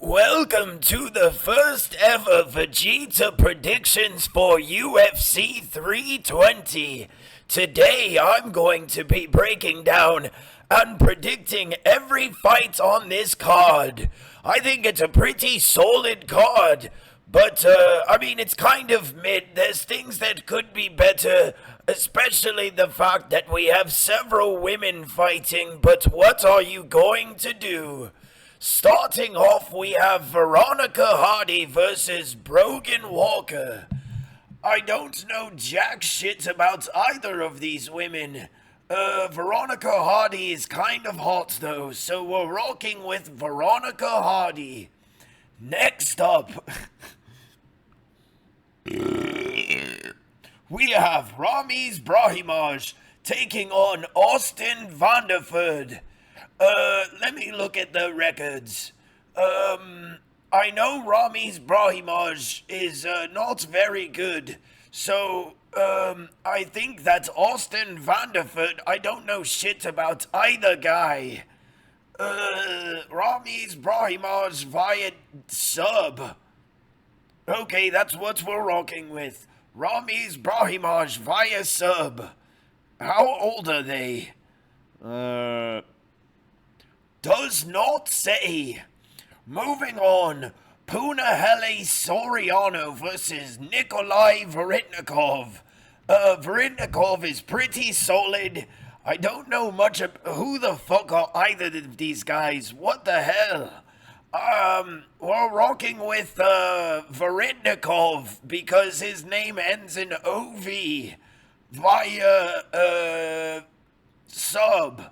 Welcome to the first ever Vegeta predictions for UFC 320. Today I'm going to be breaking down and predicting every fight on this card. I think it's a pretty solid card, but it's kind of mid. There's things that could be better, especially the fact that we have several women fighting, but what are you going to do? Starting off, we have Veronica Hardy versus Brogan Walker. I don't know jack shit about either of these women. Veronica Hardy is kind of hot though, so we're rocking with Veronica Hardy. Next up, we have Ramiz Brahimaj taking on Austin Vanderford. Let me look at the records. I know Ramiz Brahimaj is not very good, so I think that Austin Vanderford, I don't know shit about either guy. Ramiz Brahimaj via sub. Okay, that's what we're rocking with. Ramiz Brahimaj via sub. How old are they? Does not say. Moving on, Punahele Soriano versus Nikolai Veritnikov. Veritnikov is pretty solid. I don't know much about who the fuck are either of these guys. What the hell? We're rocking with Veritnikov because his name ends in OV via sub.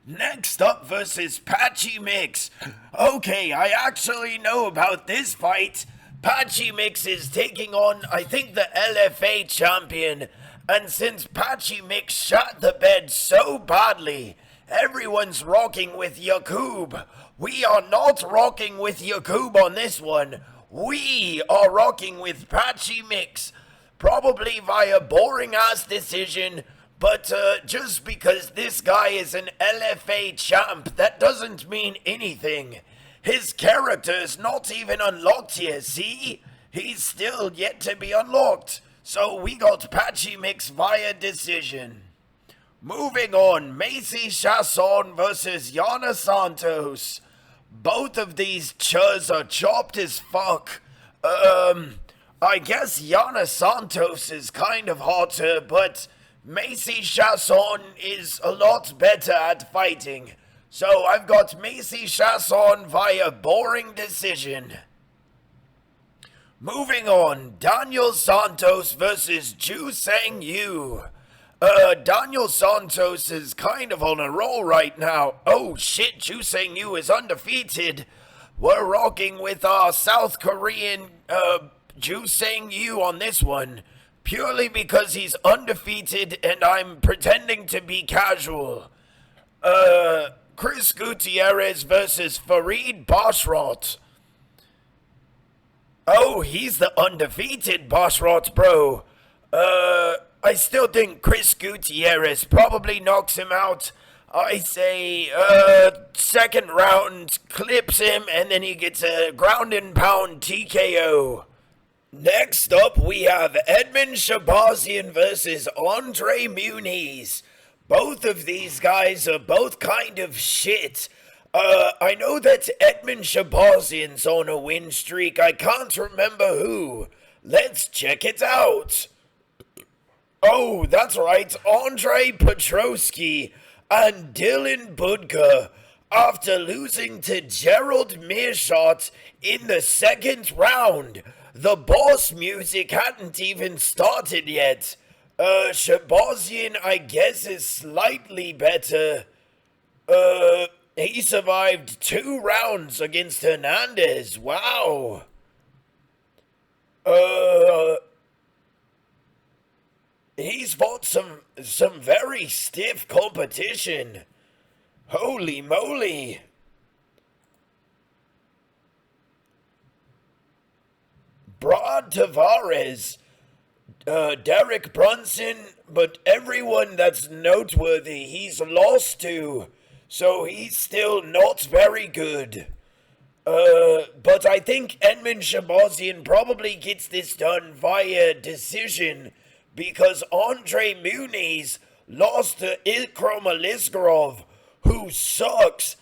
Next up versus Patchy Mix. Okay, I actually know about this fight. Patchy Mix is taking on, I think, the LFA champion. And since Patchy Mix shot the bed so badly, everyone's rocking with Yakub. We are not rocking with Yakub on this one. We are rocking with Patchy Mix. Probably via boring-ass decision. But just because this guy is an LFA champ, that doesn't mean anything. His character is not even unlocked yet, see? He's still yet to be unlocked. So we got Patchy Mix via decision. Moving on, Macy Chasson versus Yana Santos. Both of these churs are chopped as fuck. I guess Yana Santos is kind of hotter, but Macy Chasson is a lot better at fighting. So I've got Macy Chasson via boring decision. Moving on, Daniel Santos versus Ju Sang Yu. Daniel Santos is kind of on a roll right now. Oh shit, Ju Sang Yu is undefeated. We're rocking with our South Korean Ju Sang Yu on this one. Purely because he's undefeated and I'm pretending to be casual. Chris Gutierrez versus Farid Bashrot. Oh, he's the undefeated Bashrot, bro. I still think Chris Gutierrez probably knocks him out. I say, second round, clips him, and then he gets a ground and pound TKO. Next up, we have Edmund Shabazian versus Andre Muniz. Both of these guys are both kind of shit. I know that Edmund Shabazian's on a win streak. I can't remember who. Let's check it out. Oh, that's right, Andre Petrosky and Dylan Budka. After losing to Gerald Mearshot in the second round, the boss music hadn't even started yet. Shabazian, I guess, is slightly better. He survived 2 rounds against Hernandez. Wow. He's fought some very stiff competition. Holy moly. Brad Tavares, Derek Brunson, but everyone that's noteworthy he's lost to, so he's still not very good. But I think Edmund Shabazian probably gets this done via decision because Andre Muniz lost to Ikram Aliskerov, who sucks.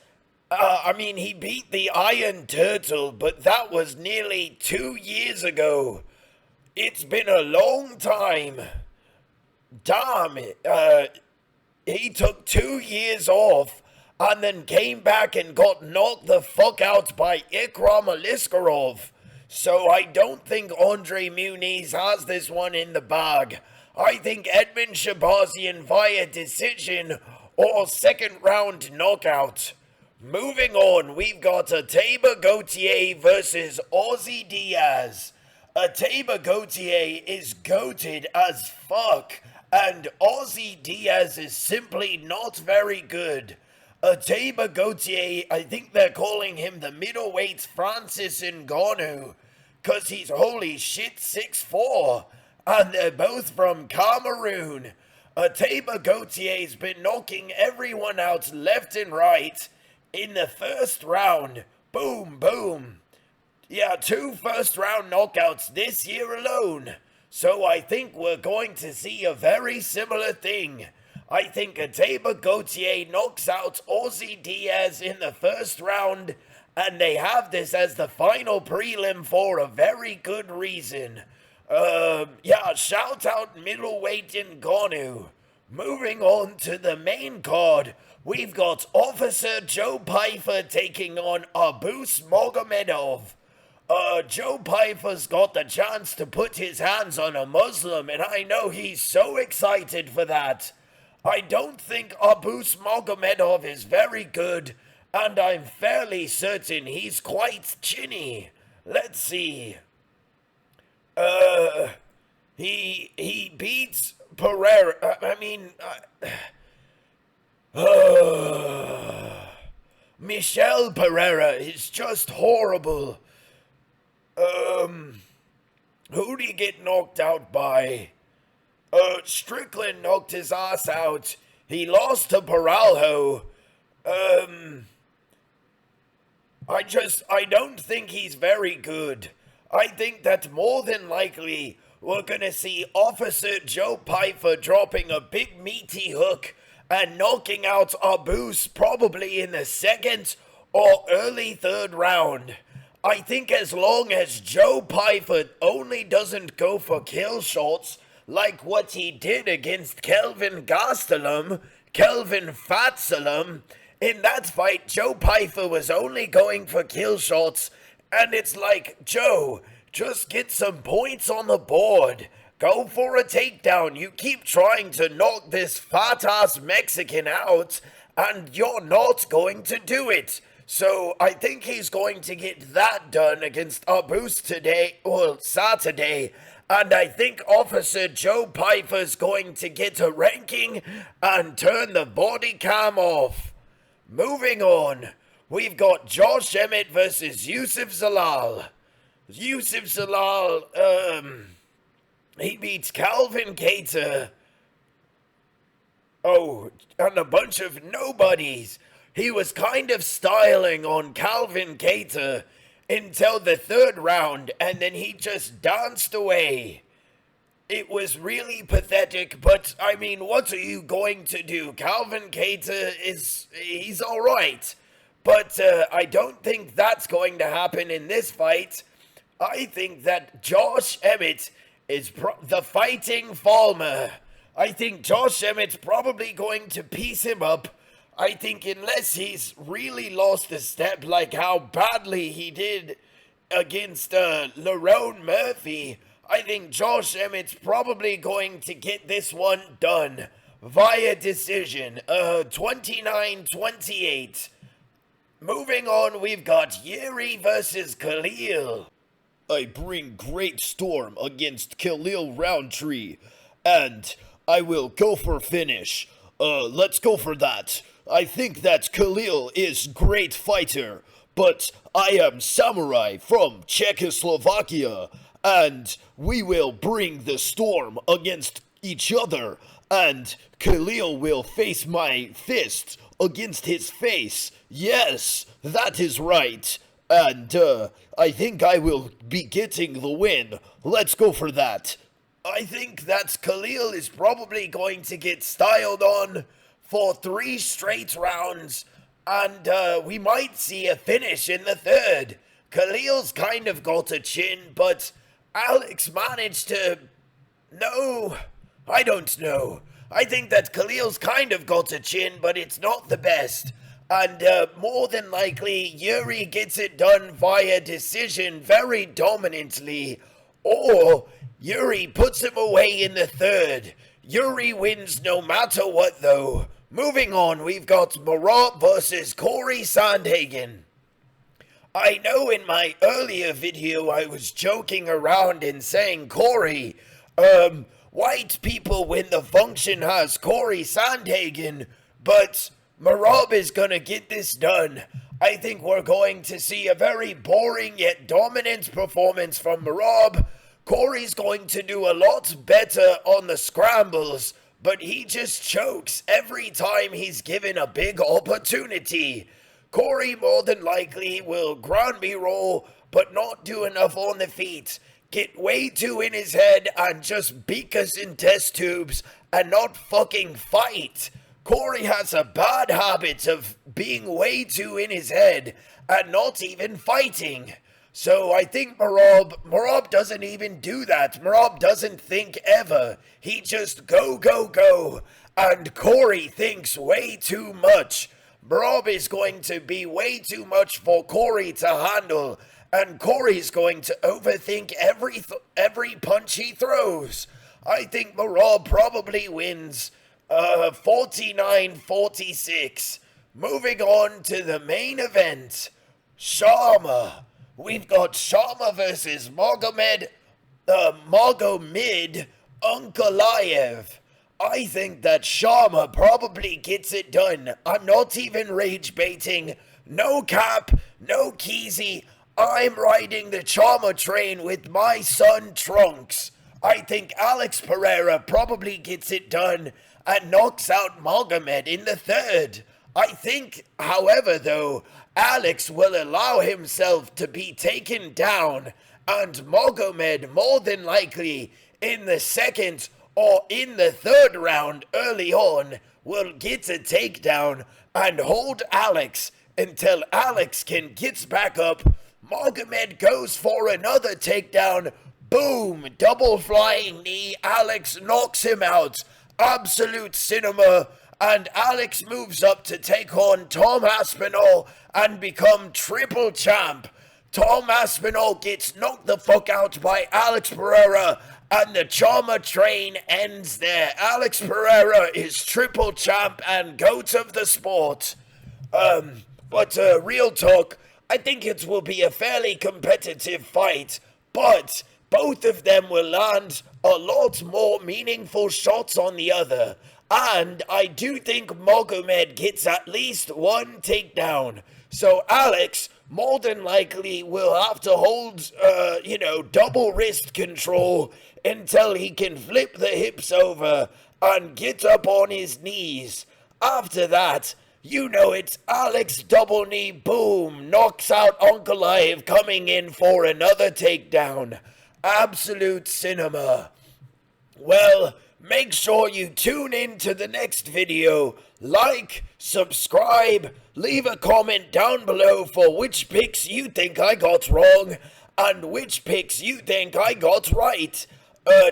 He beat the Iron Turtle, but that was nearly 2 years ago. It's been a long time. Damn it. He took 2 years off and then came back and got knocked the fuck out by Ikram Aliskerov. So I don't think Andre Muniz has this one in the bag. I think Edmund Shabazian via decision or second round knockout. Moving on, we've got Ateba Gautier versus Ozzy Diaz. Ateba Gautier is goated as fuck, and Ozzy Diaz is simply not very good. Ateba Gautier, I think they're calling him the middleweight Francis Ngannou, cause he's holy shit 6'4", and they're both from Cameroon. Ateba Gautier's been knocking everyone out left and right. In the first round, boom, boom. Yeah, 2 first-round knockouts this year alone. So I think we're going to see a very similar thing. I think Ateba Gautier knocks out Ozzy Diaz in the first round, and they have this as the final prelim for a very good reason. Shout out middleweight Ngannou. Moving on to the main card, we've got Officer Joe Pyfer taking on Abus Magomedov. Joe Pyfer's got the chance to put his hands on a Muslim, and I know he's so excited for that. I don't think Abus Magomedov is very good, and I'm fairly certain he's quite chinny. Let's see. He beats Pereira. Michel Pereira is just horrible. Who did he get knocked out by? Strickland knocked his ass out. He lost to Peraljo. I don't think he's very good. I think that more than likely we're gonna see Officer Joe Pyfer dropping a big meaty hook and knocking out Abus probably in the second or early third round. I think as long as Joe Pyfer only doesn't go for kill shots like what he did against Kelvin Gastelum, Kelvin Fatsalum, in that fight Joe Pyfer was only going for kill shots, and it's like, Joe, just get some points on the board. Go for a takedown. You keep trying to knock this fat-ass Mexican out, and you're not going to do it. So I think he's going to get that done against Abus Saturday. And I think Officer Joe Pyfer's going to get a ranking and turn the body cam off. Moving on, we've got Josh Emmett versus Yusuf Zalal. Yusuf Zalal, he beats Calvin Cater. Oh, and a bunch of nobodies. He was kind of styling on Calvin Cater until the third round, and then he just danced away. It was really pathetic, but I mean, what are you going to do? Calvin Cater he's alright, but I don't think that's going to happen in this fight. I think that Josh Emmett is the fighting Falmer. I think Josh Emmett's probably going to piece him up. I think unless he's really lost a step like how badly he did against Lerone Murphy, I think Josh Emmett's probably going to get this one done via decision, 29-28. Moving on, we've got Yuri versus Khalil. I bring great storm against Khalil Roundtree, and I will go for finish. Let's go for that. I think that Khalil is great fighter, but I am Samurai from Czechoslovakia, and we will bring the storm against each other, and Khalil will face my fist against his face. Yes, that is right. and I think I will be getting the win. Let's go for that. I think that Khalil is probably going to get styled on for 3 straight rounds, and we might see a finish in the third. Khalil's kind of got a chin, but Alex managed to... No, I don't know. I think that Khalil's kind of got a chin, but it's not the best. And more than likely, Yuri gets it done via decision very dominantly, or Yuri puts him away in the third. Yuri wins no matter what, though. Moving on, we've got Marab versus Corey Sandhagen. I know in my earlier video I was joking around and saying, Corey, white people win the function has Corey Sandhagen, but Marab is gonna get this done. I think we're going to see a very boring yet dominant performance from Marab. Corey's going to do a lot better on the scrambles, but he just chokes every time he's given a big opportunity. Corey more than likely will ground me roll, but not do enough on the feet. Get way too in his head and just beak us in test tubes and not fucking fight. Corey has a bad habit of being way too in his head and not even fighting. So I think Marab doesn't even do that. Marab doesn't think ever. He just go, go, go. And Corey thinks way too much. Marab is going to be way too much for Corey to handle. And Corey's going to overthink every punch he throws. I think Marab probably wins 49-46. Moving on to the main event. Sharma. We've got Sharma versus Magomed Ankalaev. I think that Sharma probably gets it done. I'm not even rage baiting. No cap, no keezy. I'm riding the Sharma train with my son Trunks. I think Alex Pereira probably gets it done and knocks out Magomed in the third. I think, however, though, Alex will allow himself to be taken down, and Magomed more than likely in the second or in the third round early on will get a takedown and hold Alex until Alex can get back up. Magomed goes for another takedown. Boom! Double flying knee. Alex knocks him out. Absolute cinema. And Alex moves up to take on Tom Aspinall and become triple champ. Tom Aspinall gets knocked the fuck out by Alex Pereira, and the Sharma train ends there. Alex Pereira is triple champ and GOAT of the sport. But real talk, I think it will be a fairly competitive fight, but both of them will land a lot more meaningful shots on the other. And I do think Magomed gets at least one takedown. So Alex more than likely will have to hold, double wrist control until he can flip the hips over and get up on his knees. After that, it's Alex double knee, boom, knocks out Ankalaev, coming in for another takedown. Absolute cinema. Well, make sure you tune in to the next video. Like, subscribe, leave a comment down below for which picks you think I got wrong and which picks you think I got right.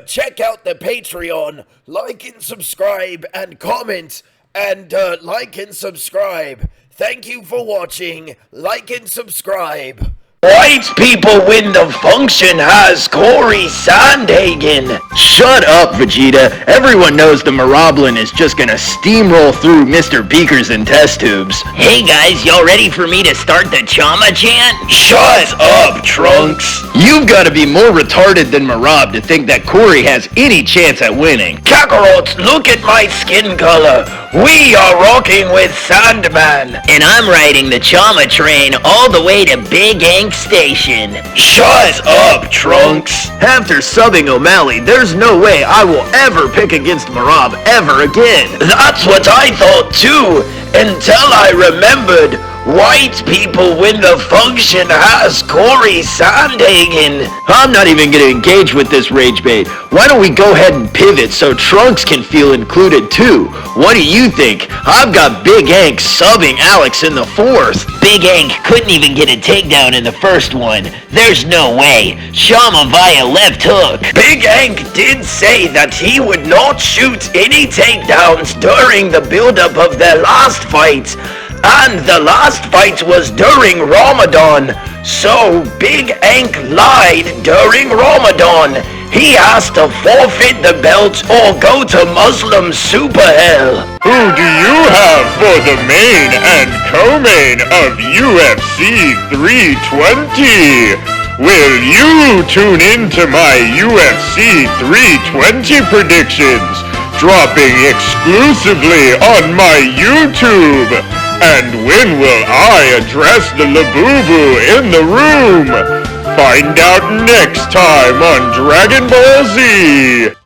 Check out the Patreon, like and subscribe and comment, and like and subscribe. Thank you for watching. Like and subscribe. White people win the function has Corey Sandhagen. Shut up, Vegeta. Everyone knows the Marablin is just gonna steamroll through Mr. Beakers and test tubes. Hey guys, y'all ready for me to start the Chama chant? Shut up, Trunks. You've gotta be more retarded than Marab to think that Corey has any chance at winning. Kakarot, look at my skin color. We are rocking with Sandman. And I'm riding the Chama train all the way to Big Ink Station. Shut up, Trunks. After subbing O'Malley, there's no way I will ever pick against Marab ever again. That's what I thought too, until I remembered White people win the function has Corey Sandhagen. I'm not even gonna engage with this rage bait. Why don't we go ahead and pivot so Trunks can feel included too? What do you think? I've got Big Hank subbing Alex in the 4th. Big Hank couldn't even get a takedown in the first one. There's no way. Shama via left hook. Big Hank did say that he would not shoot any takedowns during the build-up of their last fight. And the last fight was during Ramadan. So Big Hank lied during Ramadan. He has to forfeit the belt or go to Muslim super hell. Who do you have for the main and co-main of UFC 320? Will you tune into my UFC 320 predictions, dropping exclusively on my YouTube? And when will I address the Labubu in the room? Find out next time on Dragon Ball Z!